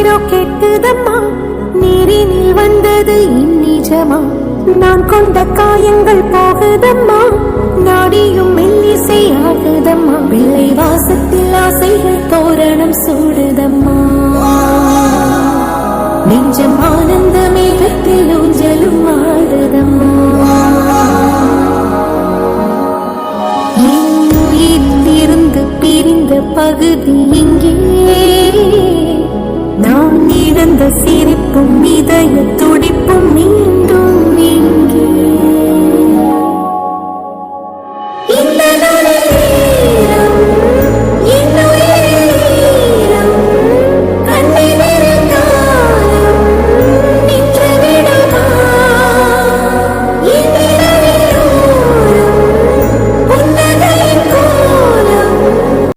நீரோ கெட்டுதம்மா, நீரினில் வந்தது இந்நிஜமா. நான் கொண்ட காயங்கள் போகுதம்மா, நாடியும் மெல்லிசை ஆகுதம்மா. பிள்ளை வாசத்தில் ஆசைகள் தோரணம் சூடுதம்மா. நெஞ்சம் ஆனந்த மேகத்தில் ஊஞ்சலும் ஆடுதம்மா. இருந்து பிரிந்த பகுதி இங்கே, நான் இழந்த சிரிப்பும் இதயத்தில்